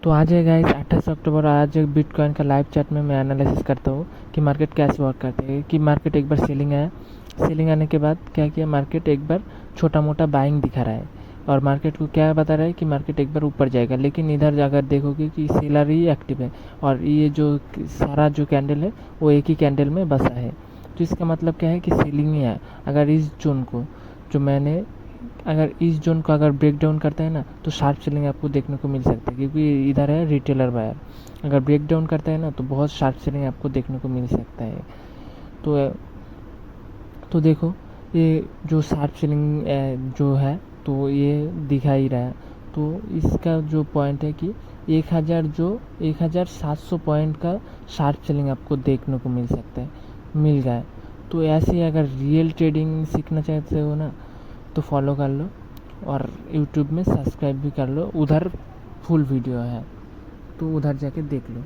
तो आज है गाइस 28 अक्टूबर। आज बिटकॉइन का लाइव चैट में मैं एनालिसिस करता हूँ कि मार्केट कैसे वर्क करती है। कि मार्केट एक बार सेलिंग आया, सेलिंग आने के बाद क्या किया, मार्केट एक बार छोटा मोटा बाइंग दिखा रहा है और मार्केट को क्या बता रहा है कि मार्केट एक बार ऊपर जाएगा। लेकिन इधर अगर देखोगे कि सेलर ही एक्टिव है और ये जो सारा जो कैंडल है वो एक ही कैंडल में बसा है। तो इसका मतलब क्या है कि सेलिंग ही है। अगर इस जोन को जो मैंने अगर इस जोन को अगर ब्रेक डाउन करता है ना तो शार्प सेलिंग आपको देखने को मिल सकता है, क्योंकि इधर है रिटेलर बायर। अगर ब्रेक डाउन करता है ना तो बहुत शार्प सेलिंग आपको देखने को मिल सकता है। तो देखो, ये जो शार्प सेलिंग जो है तो ये दिखा ही रहा है। तो इसका जो पॉइंट है कि 1700 पॉइंट का शार्प सेलिंग आपको देखने को मिल सकता है, मिल गया है। तो ऐसे ही अगर रियल ट्रेडिंग सीखना चाहते हो ना तो फॉलो कर लो और यूट्यूब में सब्सक्राइब भी कर लो। उधर फुल वीडियो है तो उधर जाके देख लो।